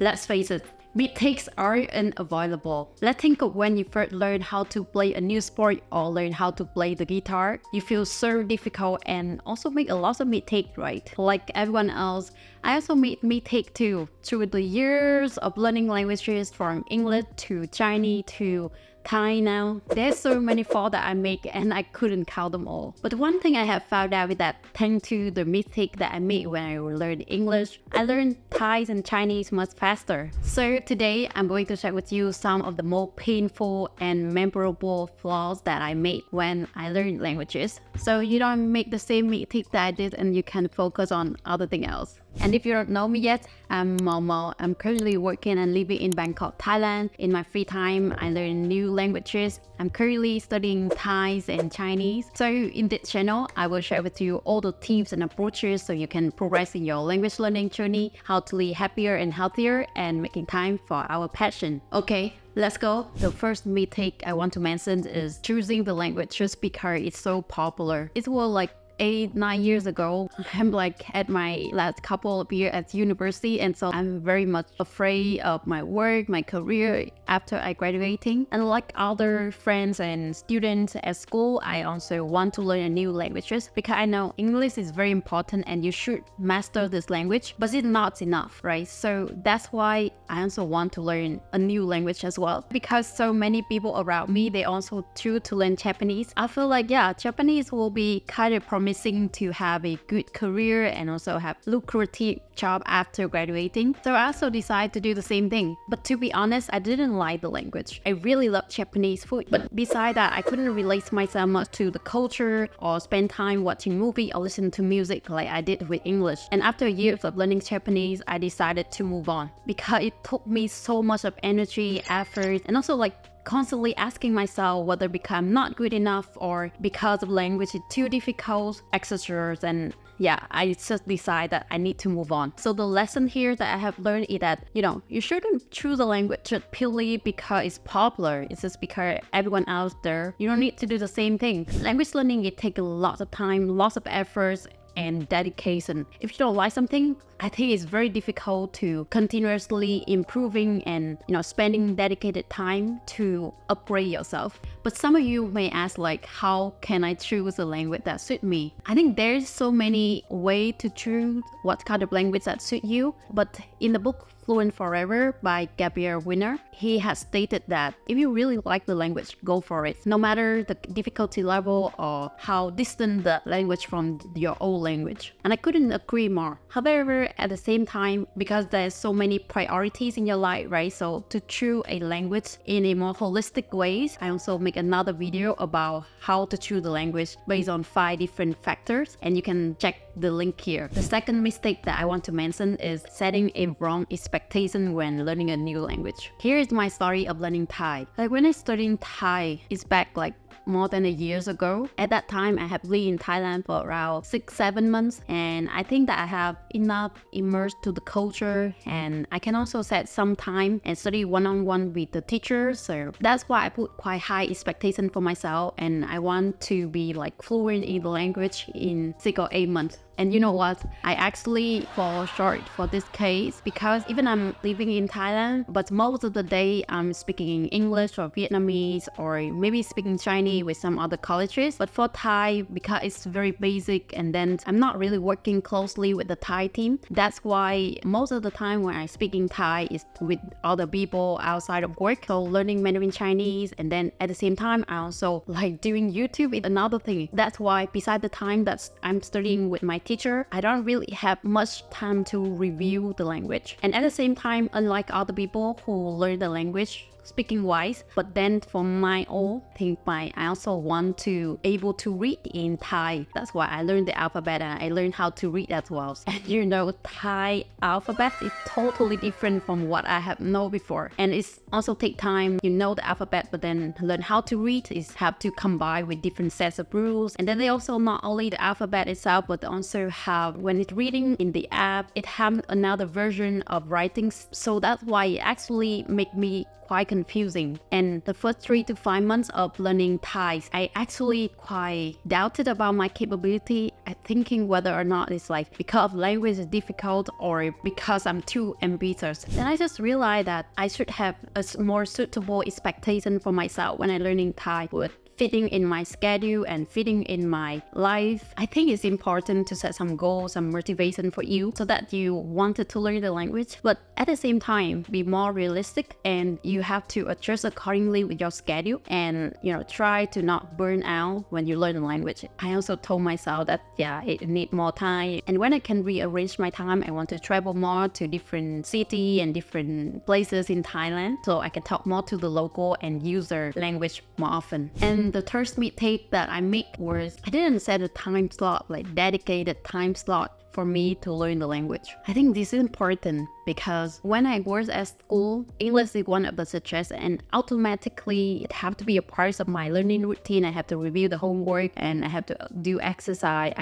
Let's face it, mistakes are unavoidable. Let's think of when you first learn how to play a new sport or learn how to play the guitar. You feel so difficult and also make a lot of mistakes, right? Like everyone else, I also made mistakes too. Through the years of learning languages from English to Chinese to Thai now, there's so many faults that I make and I couldn't count them all. But one thing I have found out is that thanks to the mistake that I made when I learned English, I learned Thai and Chinese much faster. So today I'm going to share with you some of the more painful and memorable flaws that I made when I learned languages. So you don't make the same mistake that I did and you can focus on other thing else. And if you don't know me yet, I'm Màu Màu. I'm currently working and living in Bangkok, Thailand. In my free time, I learn new languages. I'm currently studying Thai and Chinese. So in this channel, I will share with you all the tips and approaches so you can progress in your language learning journey, how to live happier and healthier, and making time for our passion. Okay, let's go. The first mistake I want to mention is choosing the language just because it's so popular. It was like 8-9 years ago. I'm like at my last couple of years at university, and so I'm very much afraid of my work, my career after I graduating. And like other friends and students at school, I also want to learn a new languages because I know English is very important and you should master this language, but it's not enough, right? So that's why I also want to learn a new language as well. Because so many people around me, they also choose to learn Japanese. I feel like, yeah, Japanese will be kind of promising to have a good career and also have lucrative job after graduating. So I also decided to do the same thing. But to be honest, I didn't like the language. I really love Japanese food. But besides that, I couldn't relate myself much to the culture or spend time watching movie or listen to music like I did with English. And after years of learning Japanese, I decided to move on because it took me so much of energy, effort, and also like constantly asking myself whether because I'm not good enough or because of language is too difficult, etc. And yeah, I just decided that I need to move on. So the lesson here that I have learned is that, you shouldn't choose a language just purely because it's popular. It's just because everyone else there. You don't need to do the same thing. Language learning, it takes a lot of time, lots of efforts, and dedication. If you don't like something, I think it's very difficult to continuously improving and spending dedicated time to upgrade yourself. But some of you may ask like, how can I choose a language that suits me? I think there's so many ways to choose what kind of language that suits you. But in the book Fluent Forever by Gabriel Winner, he has stated that if you really like the language, go for it. No matter the difficulty level or how distant the language from your old language. And I couldn't agree more. However, at the same time, because there's so many priorities in your life, right? So to choose a language in a more holistic ways, I also make another video about how to choose the language based on 5 different factors, and you can check the link here. The second mistake that I want to mention is setting a wrong expectation when learning a new language. Here is my story of learning Thai. Like when I studied Thai, it's back like more than a years ago. At that time, I have lived in Thailand for around 6-7 months, and I think that I have enough immersed to the culture, and I can also set some time and study one-on-one with the teachers. So that's why I put quite high expectation for myself, and I want to be like fluent in the language in 6 or 8 months. And you know what? I actually fall short for this case because even I'm living in Thailand, but most of the day I'm speaking English or Vietnamese or maybe speaking Chinese with some other colleges. But for Thai, because it's very basic and then I'm not really working closely with the Thai team, that's why most of the time when I speak in Thai is with other people outside of work. So learning Mandarin Chinese, and then at the same time I also like doing YouTube is another thing. That's why beside the time that I'm studying with my teacher, I don't really have much time to review the language. And at the same time, unlike other people who learn the language speaking wise, but then for my own thing, I also want to able to read in Thai. That's why I learned the alphabet and I learned how to read as well. And Thai alphabet is totally different from what I have known before. And it's also take time, the alphabet, but then learn how to read is have to combine with different sets of rules. And then they also not only the alphabet itself, but also have, when it's reading in the app, it has another version of writings. So that's why it actually make me quite confusing. And the first 3 to 5 months of learning Thai, I actually quite doubted about my capability at thinking whether or not it's like because language is difficult or because I'm too ambitious. Then I just realized that I should have a more suitable expectation for myself when I'm learning Thai, with fitting in my schedule and fitting in my life. I think it's important to set some goals, some motivation for you so that you wanted to learn the language, but at the same time be more realistic, and you have to adjust accordingly with your schedule and try to not burn out when you learn the language. I also told myself that it need more time, and when I can rearrange my time, I want to travel more to different city and different places in Thailand so I can talk more to the local and use their language more often. And the third mistake that I made was I didn't set a time slot, like dedicated time slot for me to learn the language. I think this is important because when I was at school, English is one of the subjects, and automatically it have to be a part of my learning routine. I have to review the homework and I have to do exercise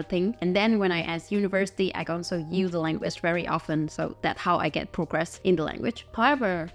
thing. And then when I at university, I also use the language very often. So that's how I get progress in the language. However,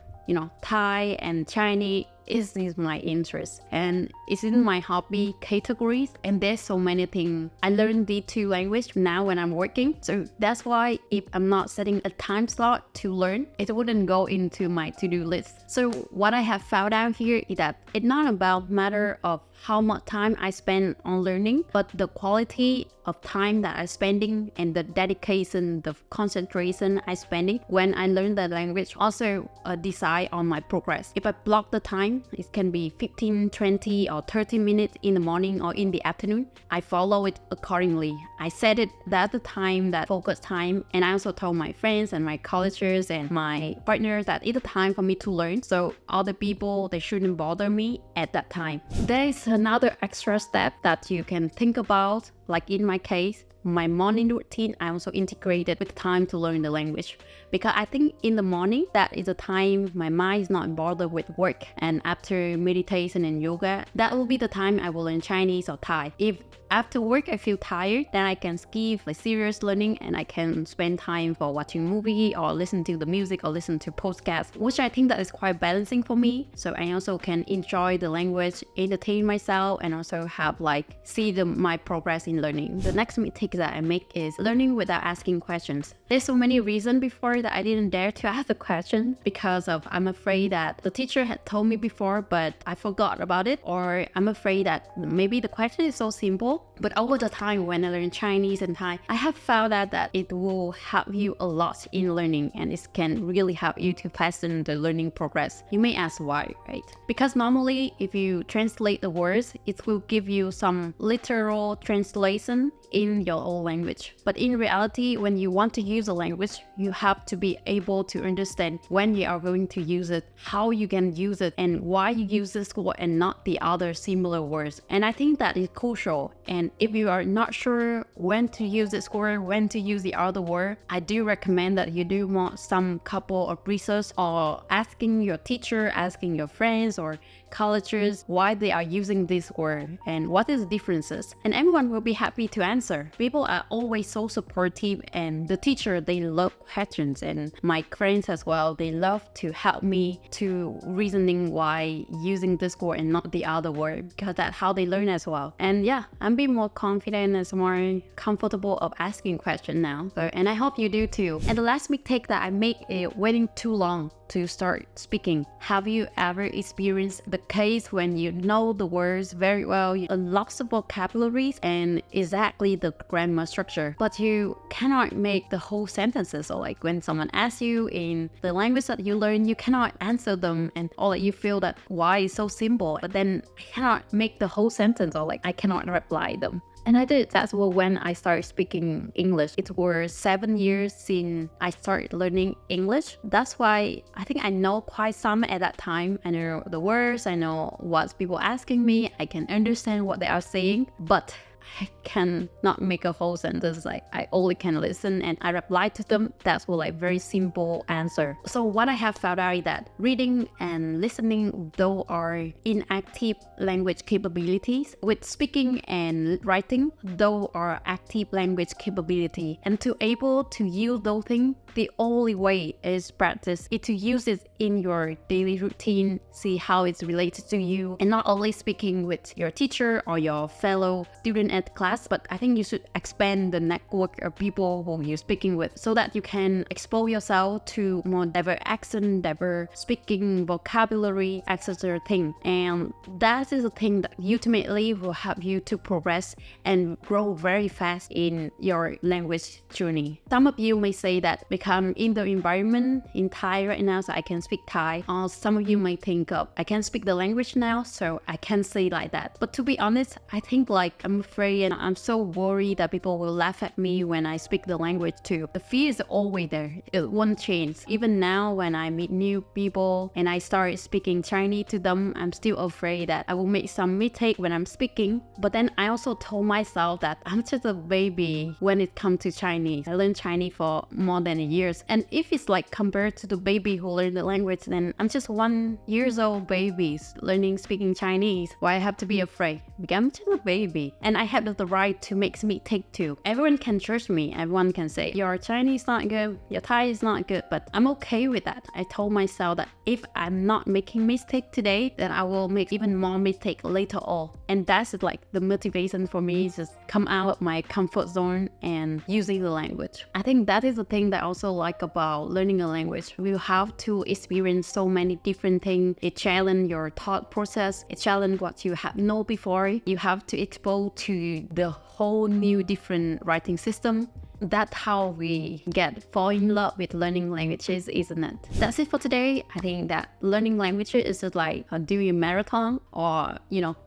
Thai and Chinese is my interest and it's in my hobby categories, and there's so many things. I learned these two languages now when I'm working, so that's why if I'm not setting a time slot to learn, it wouldn't go into my to-do list. So what I have found out here is that it's not about matter of how much time I spend on learning, but the quality of time that I'm spending and the dedication, the concentration I'm spending when I learn the language also decide on my progress. If I block the time, it can be 15, 20 or 30 minutes in the morning or in the afternoon, I follow it accordingly. I set it at the time, that focus time, and I also told my friends and my colleagues and my partners that it's a time for me to learn, so other people, they shouldn't bother me at that time. There is another extra step that you can think about, like in my case, my morning routine, I also integrated with time to learn the language, because I think in the morning, that is a time my mind is not bothered with work, and after meditation and yoga, that will be the time I will learn Chinese or Thai. If after work I feel tired, then I can skip like serious learning and I can spend time for watching movie or listen to the music or listen to podcasts, which I think that is quite balancing for me. So I also can enjoy the language, entertain myself, and also have see my progress in learning. The next mistake that I make is learning without asking questions. There's so many reasons before that I didn't dare to ask the question because of I'm afraid that the teacher had told me before but I forgot about it, or I'm afraid that maybe the question is so simple. But over the time when I learn Chinese and Thai, I have found out that it will help you a lot in learning, and it can really help you to hasten the learning progress. You may ask why, right? Because normally if you translate the words, it will give you some literal translation in your own language. But in reality, when you want to use a language, you have to be able to understand when you are going to use it, how you can use it, and why you use this word and not the other similar words. And I think that is crucial. And if you are not sure when to use this word, when to use the other word, I do recommend that you do want some couple of research or asking your teacher, asking your friends or colleges why they are using this word and what is the differences, and everyone will be happy to answer. People are always so supportive, and the teacher, they love questions, and my friends as well, they love to help me to reasoning why using this word and not the other word, because that's how they learn as well. And I'm being more confident and more comfortable of asking questions now, and I hope you do too. And the last mistake that I make is waiting too long to start speaking. Have you ever experienced the case when you know the words very well, lots of vocabularies and exactly the grammar structure, but you cannot make the whole sentences, or when someone asks you in the language that you learn, you cannot answer them, and you feel that why it's so simple, but then I cannot make the whole sentence, or I cannot reply them. And I did. That's when I started speaking English. It was 7 years since I started learning English. That's why I think I know quite some at that time. I know the words, I know what people asking me, I can understand what they are saying, but I can not make a whole sentence. Like I only can listen and I reply to them. That's what like very simple answer. So what I have found out is that reading and listening, though, are inactive language capabilities. With speaking and writing, though, are active language capability. And to able to use those things, the only way is practice. Is to use it in your daily routine, see how it's related to you, and not only speaking with your teacher or your fellow student at class, but I think you should expand the network of people who you're speaking with so that you can expose yourself to more diverse accent, diverse speaking, vocabulary, etc. thing. And that is a thing that ultimately will help you to progress and grow very fast in your language journey. Some of you may say that because I'm in the environment in Thai right now, so I can speak Thai. Or some of you may think of, I can speak the language now, so I can say like that. But to be honest, I think like I'm afraid and I'm so worried that people will laugh at me when I speak the language too. The fear is always there. It won't change. Even now when I meet new people and I start speaking Chinese to them, I'm still afraid that I will make some mistake when I'm speaking. But then I also told myself that I'm just a baby when it comes to Chinese. I learned Chinese for more than a year. And if it's like compared to the baby who learned the language, then I'm just 1 year old baby learning speaking Chinese. Why I have to be afraid? Because I'm just a baby and I have the right to make mistake too. Everyone can judge me. Everyone can say your Chinese is not good, your Thai is not good, but I'm okay with that. I told myself that if I'm not making mistake today, then I will make even more mistake later on. And that's like the motivation for me is just come out of my comfort zone and using the language. I think that is the thing that I also like about learning a language. You have to experience so many different things. It challenges your thought process. It challenges what you have known before. You have to expose to the whole new different writing system. That's how we fall in love with learning languages, isn't it? That's it for today. I think that learning languages is just like doing a marathon or,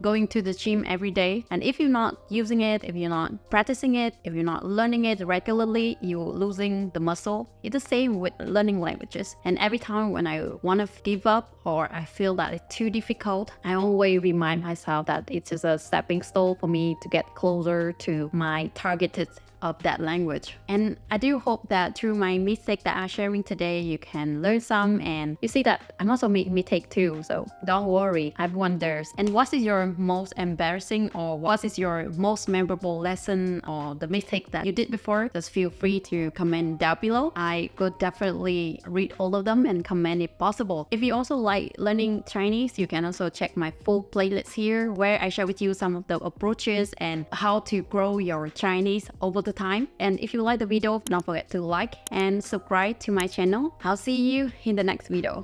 going to the gym every day. And if you're not using it, if you're not practicing it, if you're not learning it regularly, you're losing the muscle. It's the same with learning languages. And every time when I want to give up or I feel that it's too difficult, I always remind myself that it's just a stepping stone for me to get closer to my targeted of that language. And I do hope that through my mistake that I'm sharing today, you can learn some and you see that I'm also making mistake too. So don't worry, everyone does. And what is your most embarrassing or what is your most memorable lesson or the mistake that you did before? Just feel free to comment down below. I would definitely read all of them and comment if possible. If you also like learning Chinese, you can also check my full playlist here where I share with you some of the approaches and how to grow your Chinese over the time. And if you like the video, don't forget to like and subscribe to my channel. I'll see you in the next video.